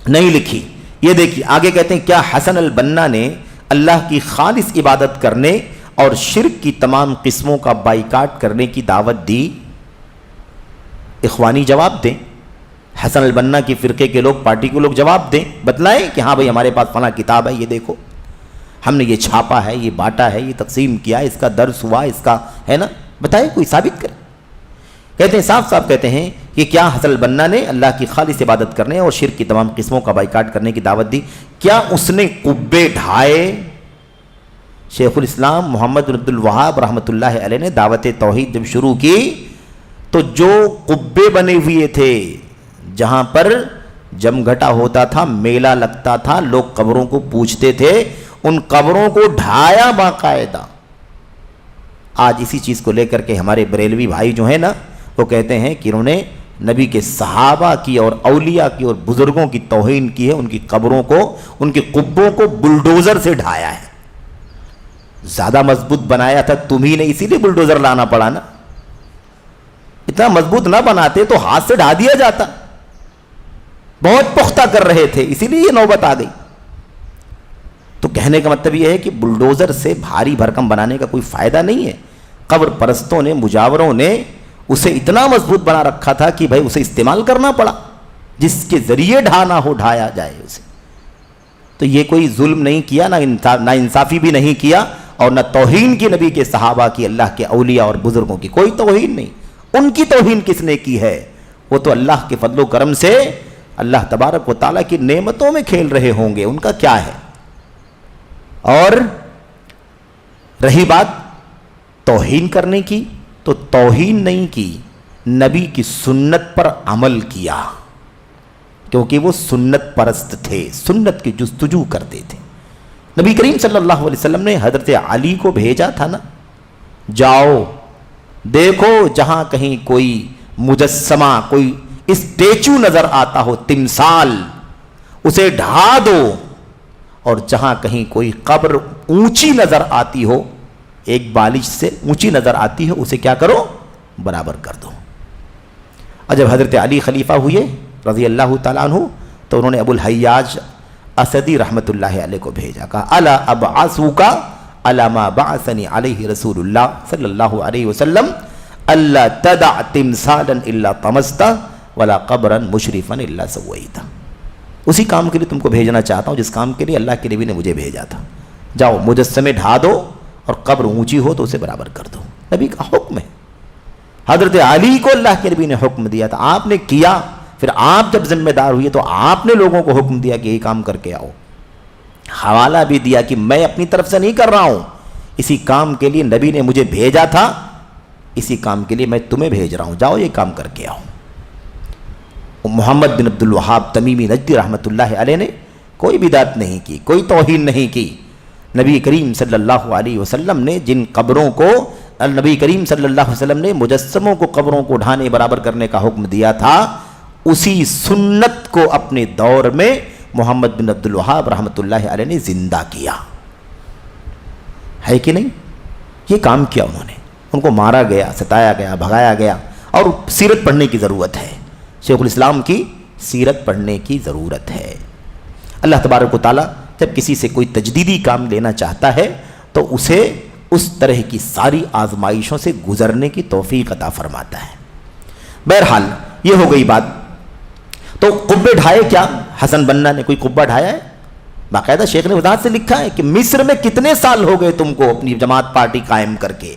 نہیں لکھی. یہ دیکھیے آگے کہتے ہیں کیا حسن البنا نے اللہ کی خالص عبادت کرنے اور شرک کی تمام قسموں کا بائیکاٹ کرنے کی دعوت دی؟ اخوانی جواب دیں، حسن البنا کی فرقے کے لوگ، پارٹی کے لوگ جواب دیں، بتلائیں کہ ہاں بھئی ہمارے پاس فلاں کتاب ہے، یہ دیکھو ہم نے یہ چھاپا ہے، یہ بانٹا ہے، یہ تقسیم کیا، اس کا درس ہوا، اس کا ہے نا، بتائیں کوئی ثابت کرے. کہتے ہیں صاف صاف کہتے ہیں کہ کیا حسن البنا نے اللہ کی خالص عبادت کرنے اور شرک کی تمام قسموں کا بائیکاٹ کرنے کی دعوت دی؟ کیا اس نے قبے ڈھائے؟ شیخ الاسلام محمد بن عبد الوہاب رحمۃ اللہ علیہ نے دعوت توحید جب شروع کی تو جو قبے بنے ہوئے تھے جہاں پر جم گھٹا ہوتا تھا، میلہ لگتا تھا، لوگ قبروں کو پوجتے تھے، ان قبروں کو ڈھایا باقاعدہ. آج اسی چیز کو لے کر کے ہمارے بریلوی بھائی جو ہیں نا وہ کہتے ہیں کہ انہوں نے نبی کے صحابہ کی اور اولیاء کی اور بزرگوں کی توہین کی ہے، ان کی قبروں کو، ان کے قبوں کو بلڈوزر سے ڈھایا ہے. زیادہ مضبوط بنایا تھا تمہیں نے، اسی لیے بلڈوزر لانا پڑا نا. اتنا مضبوط نہ بناتے تو ہاتھ سے ڈھا دیا جاتا. بہت پختہ کر رہے تھے، اسی لیے یہ نوبت آ گئی. تو کہنے کا مطلب یہ ہے کہ بلڈوزر سے بھاری بھرکم بنانے کا کوئی فائدہ نہیں ہے. قبر پرستوں نے، مجاوروں نے اسے اتنا مضبوط بنا رکھا تھا کہ بھائی اسے استعمال کرنا پڑا، جس کے ذریعے ڈھانا ہو ڈھایا جائے اسے. تو یہ کوئی ظلم نہیں کیا، نہ انصافی بھی نہیں کیا، اور نہ توہین کی نبی کے صحابہ کی، اللہ کے اولیاء اور بزرگوں کی کوئی توہین نہیں. ان کی توہین کس نے کی ہے؟ وہ تو اللہ کے فضل و کرم سے اللہ تبارک و تعالیٰ کی نعمتوں میں کھیل رہے ہوں گے، ان کا کیا ہے؟ اور رہی بات توہین کرنے کی، تو توہین نہیں کی، نبی کی سنت پر عمل کیا، کیونکہ وہ سنت پرست تھے، سنت کی جستجو کرتے تھے۔ نبی کریم صلی اللہ علیہ وسلم نے حضرت علی کو بھیجا تھا نا، جاؤ دیکھو جہاں کہیں کوئی مجسمہ، کوئی اسٹیچو نظر آتا ہو، تمثال، اسے ڈھا دو، اور جہاں کہیں کوئی قبر اونچی نظر آتی ہو، ایک بالش سے اونچی نظر آتی ہے، اسے کیا کرو؟ برابر کر دو۔ اور جب حضرت علی خلیفہ ہوئے رضی اللہ تعالیٰ عنہ تو انہوں نے ابو الحیاج اسدی رحمۃ اللہ علیہ کو بھیجا، کہا الا ابعثک علی ما بعثنی علیہ رسول اللہ صلی اللہ علیہ وسلم الا تدع تمثالا الا طمستہ ولا قبرا مشرفا الا سویتہ۔ اسی کام کے لیے تم کو بھیجنا چاہتا ہوں جس کام کے لیے اللہ کے نبی نے مجھے بھیجا تھا، جاؤ مجسمے ڈھا دو اور قبر اونچی ہو تو اسے برابر کر دو۔ نبی کا حکم ہے، حضرت علی کو اللہ کے نبی نے حکم دیا تھا، آپ نے کیا، پھر آپ جب ذمہ دار ہوئے تو آپ نے لوگوں کو حکم دیا کہ یہ کام کر کے آؤ، حوالہ بھی دیا کہ میں اپنی طرف سے نہیں کر رہا ہوں، اسی کام کے لیے نبی نے مجھے بھیجا تھا، اسی کام کے لیے میں تمہیں بھیج رہا ہوں، جاؤ یہ کام کر کے آؤ۔ محمد بن عبد الوہاب تمیمی نجدی رحمۃ اللہ علیہ نے کوئی بدعت نہیں کی، کوئی توہین نہیں کی۔ نبی کریم صلی اللہ علیہ وسلم نے جن قبروں کو، نبی کریم صلی اللہ علیہ وسلم نے مجسموں کو قبروں کو ڈھانے برابر کرنے کا حکم دیا تھا، اسی سنت کو اپنے دور میں محمد بن عبد الوہاب رحمۃ اللہ علیہ نے زندہ کیا ہے کہ نہیں؟ یہ کام کیا انہوں نے، ان کو مارا گیا، ستایا گیا، بھگایا گیا، اور سیرت پڑھنے کی ضرورت ہے، شیخ الاسلام کی سیرت پڑھنے کی ضرورت ہے۔ اللہ تبارک و تعالیٰ جب کسی سے کوئی تجدیدی کام لینا چاہتا ہے تو اسے اس طرح کی ساری آزمائشوں سے گزرنے کی توفیق عطا فرماتا ہے۔ بہرحال یہ ہو گئی بات۔ تو قبے ڈھائے کیا؟ حسن بنا نے کوئی قبہ ڈھایا ہے؟ باقاعدہ شیخ نے وضاحت سے لکھا ہے کہ مصر میں کتنے سال ہو گئے تم کو اپنی جماعت پارٹی قائم کر کے؟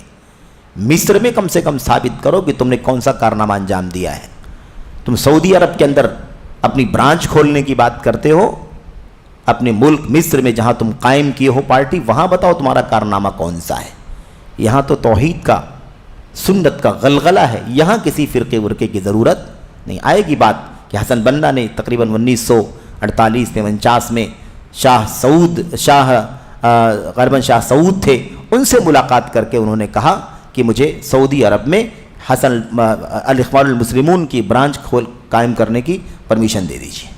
مصر میں کم سے کم ثابت کرو کہ تم نے کون سا کارنامہ انجام دیا ہے۔ تم سعودی عرب کے اندر اپنی برانچ کھولنے کی بات کرتے ہو، اپنے ملک مصر میں جہاں تم قائم کیے ہو پارٹی، وہاں بتاؤ تمہارا کارنامہ کون سا ہے۔ یہاں تو توحید کا، سنت کا غلغلہ ہے، یہاں کسی فرقے ورقے کی ضرورت نہیں۔ آئے گی بات کہ حسن بنا نے تقریباً 1948 میں 49 میں غالباً شاہ سعود تھے، ان سے ملاقات کر کے انہوں نے کہا کہ مجھے سعودی عرب میں حسن الاخوان المسلمون کی برانچ قائم کرنے کی پرمیشن دے دیجیے۔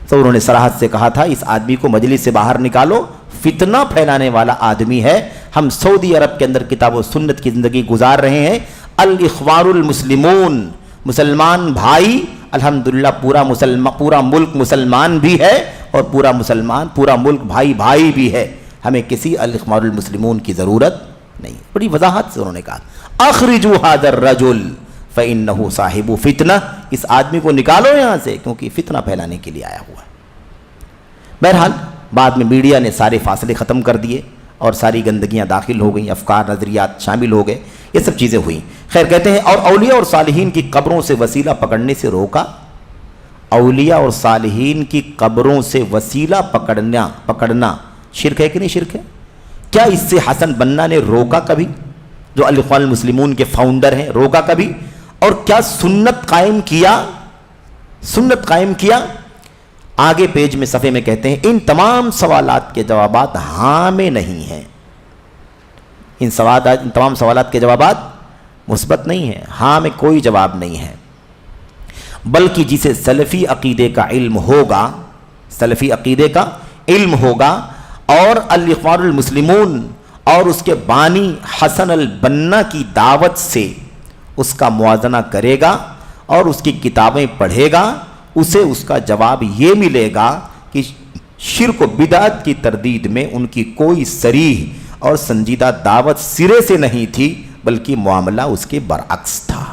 تو انہوں نے صراحت سے کہا تھا اس آدمی کو مجلس سے باہر نکالو، فتنہ پھیلانے والا آدمی ہے، ہم سعودی عرب کے اندر کتاب و سنت کی زندگی گزار رہے ہیں۔ الاخوان المسلمون، مسلمان بھائی، الحمدللہ پورا ملک مسلمان بھی ہے اور پورا ملک بھائی بھائی بھی ہے، ہمیں کسی الاخوان المسلمون کی ضرورت نہیں۔ بڑی وضاحت سے انہوں نے کہا اخرجوا هذا الرجل فإنه صاحب فتنہ، اس آدمی کو نکالو یہاں سے کیونکہ فتنہ پھیلانے کے لیے آیا ہوا ہے۔ بہرحال بعد میں میڈیا نے سارے فاصلے ختم کر دیے اور ساری گندگیاں داخل ہو گئیں، افکار نظریات شامل ہو گئے، یہ سب چیزیں ہوئیں۔ خیر کہتے ہیں اور اولیاء اور صالحین کی قبروں سے وسیلہ پکڑنے سے روکا۔ اولیاء اور صالحین کی قبروں سے وسیلہ پکڑنا شرک ہے کہ نہیں شرک ہے؟ کیا اس سے حسن بنا نے روکا کبھی، جو الاخوان المسلمون کے فاؤنڈر ہیں، روکا کبھی؟ اور کیا سنت قائم کیا؟ آگے پیج میں صفحے میں کہتے ہیں ان تمام سوالات کے جوابات ہاں میں نہیں ہیں، ان تمام سوالات کے جوابات مثبت نہیں ہیں، ہاں میں کوئی جواب نہیں ہے، بلکہ جسے سلفی عقیدے کا علم ہوگا اور الاخوان المسلمون اور اس کے بانی حسن البنا کی دعوت سے اس کا موازنہ کرے گا اور اس کی کتابیں پڑھے گا، اسے اس کا جواب یہ ملے گا کہ شرک و بدعت کی تردید میں ان کی کوئی صریح اور سنجیدہ دعوت سرے سے نہیں تھی، بلکہ معاملہ اس کے برعکس تھا۔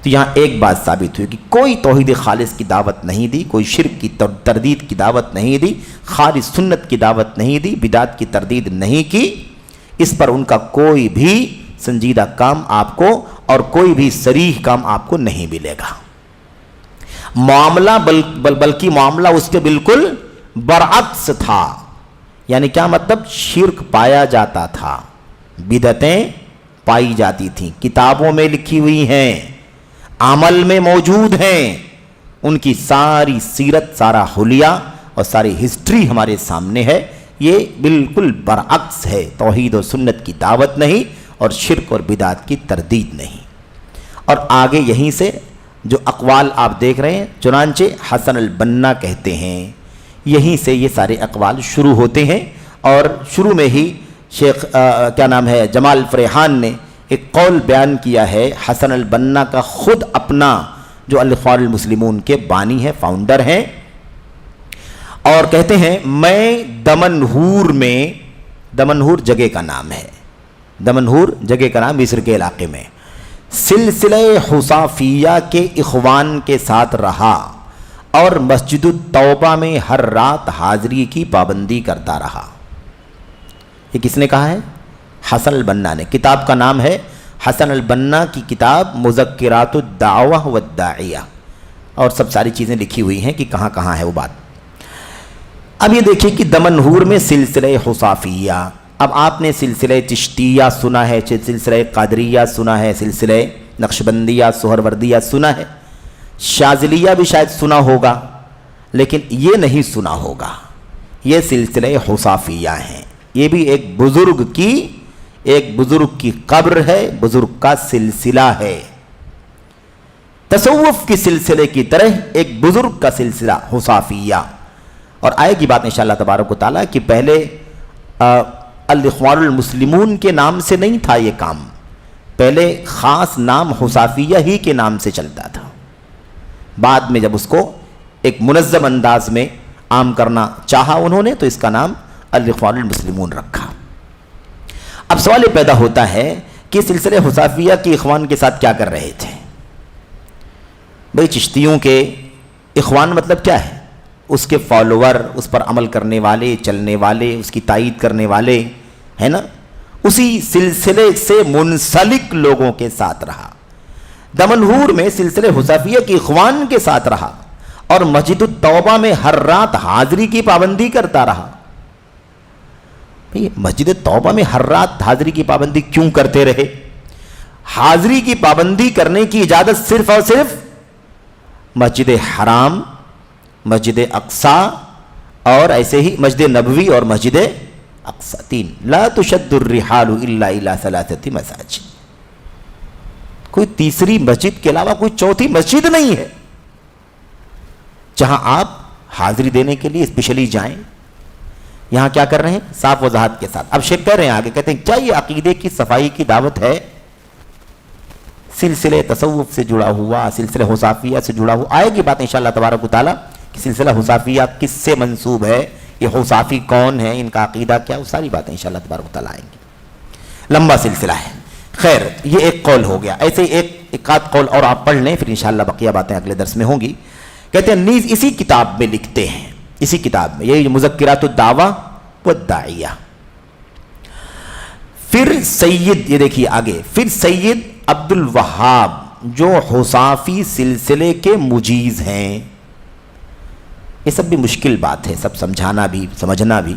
تو یہاں ایک بات ثابت ہوئی کہ کوئی توحید خالص کی دعوت نہیں دی، کوئی شرک کی تردید کی دعوت نہیں دی، خالص سنت کی دعوت نہیں دی، بدعت کی تردید نہیں کی، اس پر ان کا کوئی بھی سنجیدہ کام آپ کو اور کوئی بھی صریح کام آپ کو نہیں ملے گا. معاملہ بلکہ معاملہ اس کے بالکل برعکس تھا. یعنی کیا مطلب؟ شرک پایا جاتا تھا، بدعتیں پائی جاتی تھیں، کتابوں میں لکھی ہوئی ہیں، عمل میں موجود ہیں، ان کی ساری سیرت، سارا حلیہ اور ساری ہسٹری ہمارے سامنے ہے. یہ بالکل برعکس ہے. توحید و سنت کی دعوت نہیں اور شرک اور بدعت کی تردید نہیں. اور آگے یہیں سے جو اقوال آپ دیکھ رہے ہیں، چنانچہ حسن البنا کہتے ہیں، یہیں سے یہ سارے اقوال شروع ہوتے ہیں. اور شروع میں ہی شیخ کیا نام ہے جمال فریحان نے ایک قول بیان کیا ہے حسن البنا کا، خود اپنا جو الاخوان المسلمون کے بانی ہیں، فاؤنڈر ہیں، اور کہتے ہیں میں دمنہور میں، دمنہور جگہ کا نام ہے، دمنہور جگہ کا نام مصر کے علاقے میں، سلسلہ حصافیہ کے اخوان کے ساتھ رہا اور مسجد التوبہ میں ہر رات حاضری کی پابندی کرتا رہا. یہ کس نے کہا ہے؟ حسن البنا نے. کتاب کا نام ہے حسن البنا کی کتاب مذکرات الدعوہ والداعیہ، اور سب ساری چیزیں لکھی ہوئی ہیں کہ کہاں کہاں ہے وہ بات. اب یہ دیکھیں کہ دمنہور میں سلسلہ حصافیہ. اب آپ نے سلسلہ چشتیہ سنا ہے، سلسلہ قادریہ سنا ہے، سلسلہ نقشبندیہ سہروردیہ سنا ہے، شاذلیہ بھی شاید سنا ہوگا، لیکن یہ نہیں سنا ہوگا. یہ سلسلہ حصافیہ ہیں. یہ بھی ایک بزرگ کی قبر ہے، بزرگ کا سلسلہ ہے. تصوف کی سلسلے کی طرح ایک بزرگ کا سلسلہ حصافیہ. اور آئے گی بات انشاءاللہ تبارک و تعالیٰ کہ پہلے الاخوان المسلمون کے نام سے نہیں تھا یہ کام، پہلے خاص نام حصافیہ ہی کے نام سے چلتا تھا. بعد میں جب اس کو ایک منظم انداز میں عام کرنا چاہا انہوں نے، تو اس کا نام الاخوان المسلمون رکھا. اب سوال یہ پیدا ہوتا ہے کہ سلسلہ حصافیہ کے اخوان کے ساتھ کیا کر رہے تھے؟ بھئی چشتیوں کے اخوان مطلب کیا ہے؟ اس کے فالوور، اس پر عمل کرنے والے، چلنے والے، اس کی تائید کرنے والے، ہے نا، اسی سلسلے سے منسلک لوگوں کے ساتھ رہا. دمنہور میں سلسلے حصافیہ کی اخوان کے ساتھ رہا اور مسجد التوبہ میں ہر رات حاضری کی پابندی کرتا رہا. مسجد توبہ میں ہر رات حاضری کی پابندی کیوں کرتے رہے؟ حاضری کی پابندی کرنے کی اجازت صرف اور صرف مسجد حرام، مسجد اقصی اور ایسے ہی مسجد نبوی اور مسجد اقصی، تین. لا تشد الرحال الا الى ثلاثه مساجد. کوئی تیسری مسجد کے علاوہ کوئی چوتھی مسجد نہیں ہے جہاں آپ حاضری دینے کے لیے اسپیشلی جائیں. یہاں کیا کر رہے ہیں؟ صاف وضاحت کے ساتھ. اب شیخ کہہ رہے ہیں آگے، کہتے ہیں کیا یہ عقیدے کی صفائی کی دعوت ہے؟ سلسلے تصوف سے جڑا ہوا، سلسلہ حصافیہ سے جڑا ہوا. آئے گی بات انشاءاللہ تبارک و تعالیٰ کہ سلسلہ حصافیہ کس سے منسوب ہے، یہ حصافی کون ہے، ان کا عقیدہ کیا، وہ ساری باتیں انشاءاللہ تبارک و تعالیٰ آئیں گی. لمبا سلسلہ ہے. خیر، یہ ایک قول ہو گیا. ایسے ایک آدھ قول اور آپ پڑھ لیں، پھر انشاءاللہ بقیہ باتیں اگلے درس میں ہوں گی. کہتے ہیں نیز اسی کتاب میں لکھتے ہیں، اسی کتاب میں، یہ مذکرات الدعوہ والداعیہ. پھر سید، یہ دیکھیے آگے، پھر سید عبد الوہاب جو حصافی سلسلے کے مجیز ہیں. یہ سب بھی مشکل بات ہے، سب سمجھانا بھی سمجھنا بھی،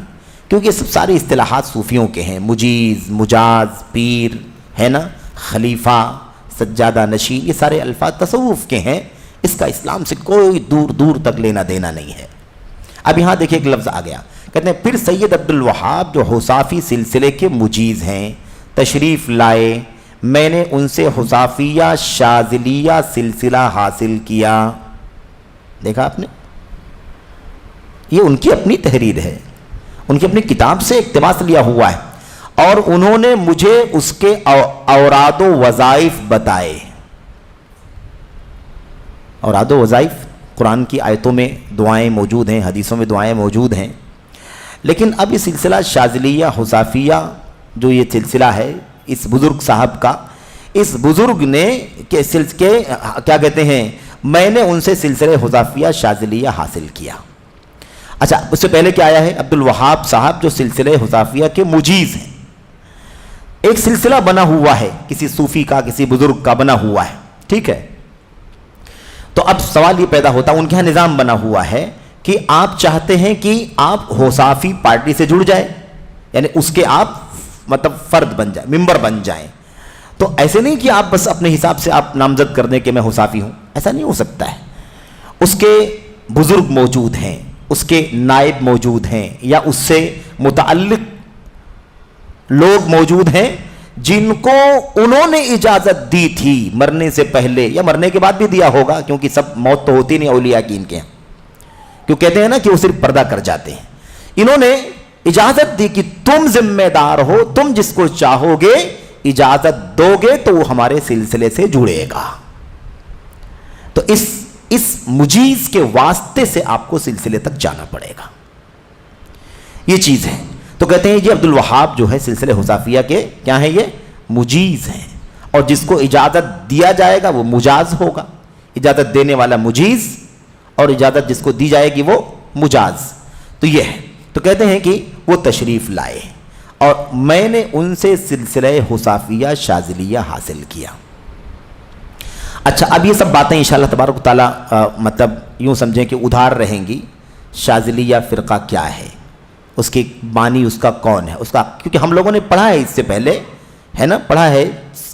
کیونکہ یہ سب سارے اصطلاحات صوفیوں کے ہیں. مجیز، مجاز، پیر، ہے نا، خلیفہ، سجادہ نشین، یہ سارے الفاظ تصوف کے ہیں. اس کا اسلام سے کوئی دور دور تک لینا دینا نہیں ہے. اب یہاں دیکھیں ایک لفظ آ گیا، کہتے ہیں پھر سید عبد الوہاب جو حصافی سلسلے کے مجیز ہیں تشریف لائے، میں نے ان سے حصافیہ شاذلیہ سلسلہ حاصل کیا. دیکھا آپ نے، یہ ان کی اپنی تحریر ہے، ان کی اپنی کتاب سے اقتباس لیا ہوا ہے، اور انہوں نے مجھے اس کے اوراد و وظائف بتائے. اوراد و وظائف قرآن کی آیتوں میں دعائیں موجود ہیں، حدیثوں میں دعائیں موجود ہیں. لیکن اب یہ سلسلہ شاذلیہ حصافیہ جو یہ سلسلہ ہے اس بزرگ صاحب کا، اس بزرگ نے کیا کہتے ہیں، میں نے ان سے سلسلہ حصافیہ شاذلیہ حاصل کیا. اچھا، اس سے پہلے کیا آیا ہے؟ عبد الوہاب صاحب جو سلسلہ حصافیہ کے مجیز ہیں. ایک سلسلہ بنا ہوا ہے کسی صوفی کا, کسی بزرگ کا بنا ہوا ہے, ٹھیک ہے. تو اب سوال یہ پیدا ہوتا ہے, ان کے ہاں نظام بنا ہوا ہے کہ آپ چاہتے ہیں کہ آپ ہوصافی پارٹی سے جڑ جائیں, یعنی اس کے آپ مطلب فرد بن جائیں, ممبر بن جائیں. تو ایسے نہیں کہ آپ بس اپنے حساب سے آپ نامزد کر دیں کہ میں ہوصافی ہوں, ایسا نہیں ہو سکتا ہے. اس کے بزرگ موجود ہیں, اس کے نائب موجود ہیں, یا اس سے متعلق لوگ موجود ہیں جن کو انہوں نے اجازت دی تھی مرنے سے پہلے, یا مرنے کے بعد بھی دیا ہوگا, کیونکہ سب موت تو ہوتی نہیں اولیاء کی ان کے ہیں, کیوں کہتے ہیں نا کہ وہ صرف پردہ کر جاتے ہیں. انہوں نے اجازت دی کہ تم ذمہ دار ہو, تم جس کو چاہو گے اجازت دو گے تو وہ ہمارے سلسلے سے جڑے گا. تو اس مجیز کے واسطے سے آپ کو سلسلے تک جانا پڑے گا, یہ چیز ہے. تو کہتے ہیں یہ عبد الوہاب جو ہے سلسلے ہوصافیہ کے کیا ہیں, یہ مجیز ہیں, اور جس کو اجازت دیا جائے گا وہ مجاز ہوگا. اجازت دینے والا مجیز اور اجازت جس کو دی جائے گی وہ مجاز. تو یہ ہے. تو کہتے ہیں کہ وہ تشریف لائے اور میں نے ان سے سلسلہ ہوصافیہ شاذلیہ حاصل کیا. اچھا, اب یہ سب باتیں انشاءاللہ تبارک و تعالیٰ مطلب یوں سمجھیں کہ ادھار رہیں گی. شاذلیہ فرقہ کیا ہے, اس کی بانی اس کا کون ہے, اس کا, کیونکہ ہم لوگوں نے پڑھا ہے اس سے پہلے, ہے نا, پڑھا ہے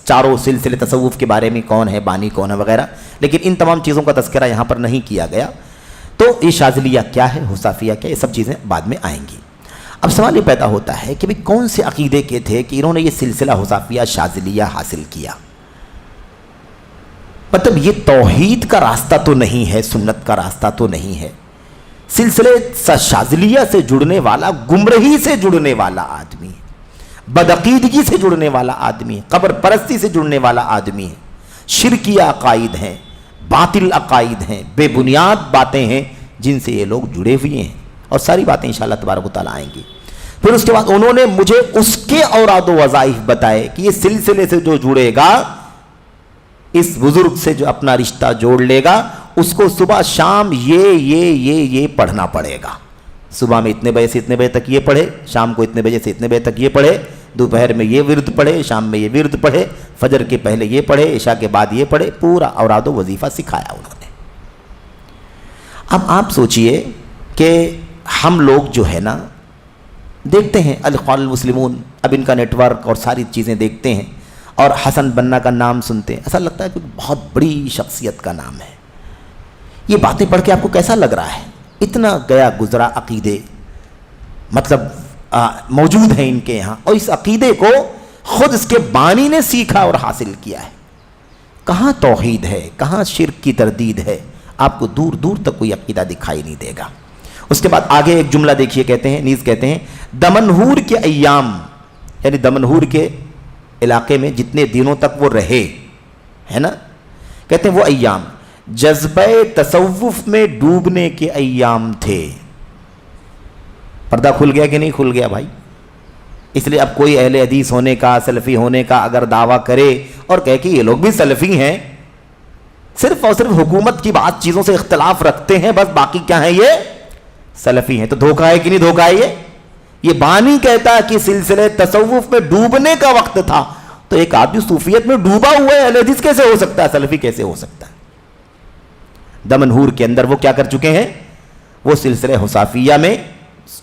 چاروں سلسلے تصوف کے بارے میں, کون ہے بانی کون ہے وغیرہ, لیکن ان تمام چیزوں کا تذکرہ یہاں پر نہیں کیا گیا. تو یہ شاذلیہ کیا ہے, ہوصافیہ کیا, یہ سب چیزیں بعد میں آئیں گی. اب سوال یہ پیدا ہوتا ہے کہ بھی کون سے عقیدے کے تھے کہ انہوں نے یہ سلسلہ ہوصافیہ شاذلیہ حاصل کیا. مطلب یہ توحید کا راستہ تو نہیں ہے, سنت کا راستہ تو نہیں ہے. سلسلے شاذلیہ سے جڑنے والا گمراہی سے جڑنے والا آدمی ہے, بدعقیدگی سے جڑنے والا آدمی ہے, قبر پرستی سے جڑنے والا آدمی ہے. شرکیہ عقائد ہیں, باطل عقائد ہیں, بے بنیاد باتیں ہیں جن سے یہ لوگ جڑے ہوئے ہیں, اور ساری باتیں انشاءاللہ تبارک و تعالیٰ آئیں گی. پھر اس کے بعد انہوں نے مجھے اس کے اوراد و وظائف بتائے کہ یہ سلسلے سے جو جڑے گا, اس بزرگ سے جو اپنا رشتہ جوڑ لے گا, اس کو صبح شام یہ پڑھنا پڑے گا. صبح میں اتنے بجے سے اتنے بجے تک یہ پڑھے, شام کو اتنے بجے سے اتنے بجے تک یہ پڑھے, دوپہر میں یہ ورد پڑھے, شام میں یہ ورد پڑھے, فجر کے پہلے یہ پڑھے, عشاء کے بعد یہ پڑھے. پورا اوراد و وظیفہ سکھایا انہوں نے. اب آپ سوچئے کہ ہم لوگ جو ہے نا دیکھتے ہیں الاخوان المسلمون, اب ان کا نیٹ ورک اور ساری چیزیں دیکھتے ہیں, اور حسن بننا کا نام سنتے ہیں, ایسا لگتا ہے کہ بہت بڑی شخصیت کا نام ہے. یہ باتیں پڑھ کے آپ کو کیسا لگ رہا ہے؟ اتنا گیا گزرا عقیدے مطلب موجود ہیں ان کے یہاں, اور اس عقیدے کو خود اس کے بانی نے سیکھا اور حاصل کیا ہے. کہاں توحید ہے, کہاں شرک کی تردید ہے, آپ کو دور دور تک کوئی عقیدہ دکھائی نہیں دے گا. اس کے بعد آگے ایک جملہ دیکھیے, کہتے ہیں نیز کہتے ہیں دمنہور کے ایام, یعنی دمنہور کے علاقے میں جتنے دنوں تک وہ رہے, ہے نا, کہتے ہیں وہ ایام جذبہ تصوف میں ڈوبنے کے ایام تھے. پردہ کھل گیا کہ نہیں کھل گیا بھائی؟ اس لیے اب کوئی اہل حدیث ہونے کا, سلفی ہونے کا اگر دعویٰ کرے اور کہے کہ یہ لوگ بھی سلفی ہیں, صرف اور صرف حکومت کی بات چیزوں سے اختلاف رکھتے ہیں, بس باقی کیا ہیں یہ سلفی ہیں, تو دھوکہ ہے کہ نہیں دھوکہ ہے؟ یہ بانی کہتا ہے کہ سلسلے تصوف میں ڈوبنے کا وقت تھا, تو ایک آدمی صوفیت میں ڈوبا ہوا ہے, اہل حدیث کیسے ہو سکتا ہے, سلفی کیسے ہو سکتا ہے؟ دمنہور کے اندر وہ کیا کر چکے ہیں, وہ سلسلہ ہوصافیہ میں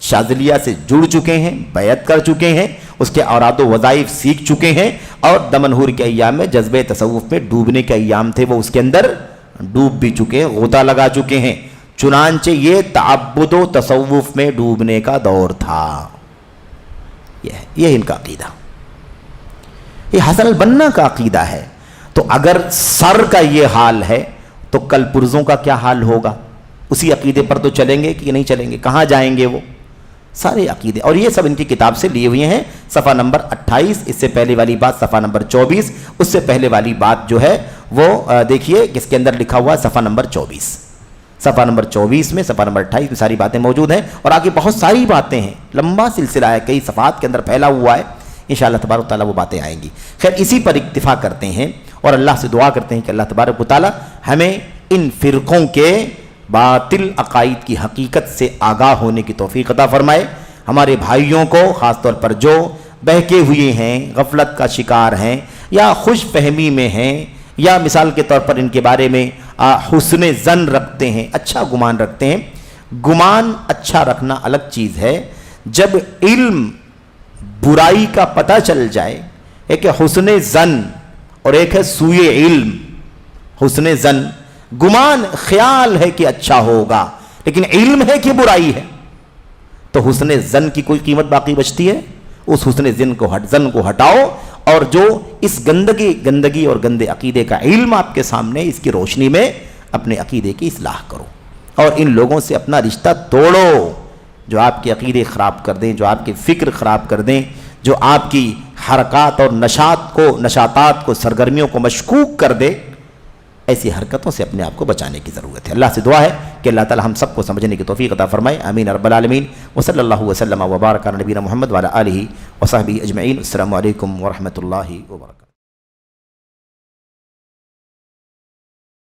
شاذلیہ سے جڑ چکے ہیں, بیعت کر چکے ہیں, اس کے اوراد و وظائف سیکھ چکے ہیں, اور دمنہور کے ایام میں جذبہ تصوف میں ڈوبنے کے ایام تھے, وہ اس کے اندر ڈوب بھی چکے ہیں, غوطہ لگا چکے ہیں. چنانچہ یہ تعبد و تصوف میں ڈوبنے کا دور تھا. یہ ان کا عقیدہ, یہ حسن البنا کا عقیدہ ہے. تو اگر سر کا یہ حال ہے تو کل پرزوں کا کیا حال ہوگا؟ اسی عقیدے پر تو چلیں گے کہ نہیں چلیں گے؟ کہاں جائیں گے وہ سارے عقیدے؟ اور یہ سب ان کی کتاب سے لیے ہوئے ہیں, صفحہ نمبر 28, اس سے پہلے والی بات صفحہ نمبر 24, اس سے پہلے والی بات جو ہے وہ دیکھیے کس کے اندر لکھا ہوا ہے, صفحہ نمبر 24. صفحہ نمبر 24 میں, صفحہ نمبر 28 میں ساری باتیں موجود ہیں, اور آگے بہت ساری باتیں ہیں, لمبا سلسلہ ہے, کئی صفحات کے اندر پھیلا ہوا ہے. انشاءاللہ تبارک و تعالیٰ وہ باتیں آئیں گی. خیر, اسی پر اکتفا کرتے ہیں اور اللہ سے دعا کرتے ہیں کہ اللہ تبارک و تعالیٰ ہمیں ان فرقوں کے باطل عقائد کی حقیقت سے آگاہ ہونے کی توفیق عطا فرمائے. ہمارے بھائیوں کو خاص طور پر جو بہکے ہوئے ہیں، غفلت کا شکار ہیں، یا خوش فہمی میں ہیں، یا مثال کے طور پر ان کے بارے میں حسن ظن رکھتے ہیں، اچھا گمان رکھتے ہیں۔ گمان اچھا رکھنا الگ چیز ہے، جب علم برائی کا پتہ چل جائے، ایک ہے حسن ظن اور ایک ہے سوئے علم۔ حسن ظن گمان، خیال ہے کہ اچھا ہوگا لیکن علم ہے کہ برائی ہے، تو حسن ظن کی کوئی قیمت باقی بچتی ہے؟ اس حسن ظن کو ہٹاؤ، اور جو اس گندگی اور گندے عقیدے کا علم آپ کے سامنے، اس کی روشنی میں اپنے عقیدے کی اصلاح کرو، اور ان لوگوں سے اپنا رشتہ توڑو جو آپ کے عقیدے خراب کر دیں، جو آپ کی فکر خراب کر دیں، جو آپ کی حرکات اور نشاطات کو، سرگرمیوں کو مشکوک کر دے۔ ایسی حرکتوں سے اپنے آپ کو بچانے کی ضرورت ہے۔ اللہ سے دعا ہے کہ اللہ تعالی ہم سب کو سمجھنے کی توفیق عطا فرمائے، آمین رب العالمین۔ وصلی اللہ وسلم وبارک علی نبینا محمد وعلی آلہ وصحبہ اجمعین۔ السلام علیکم ورحمۃ اللہ وبرکاتہ۔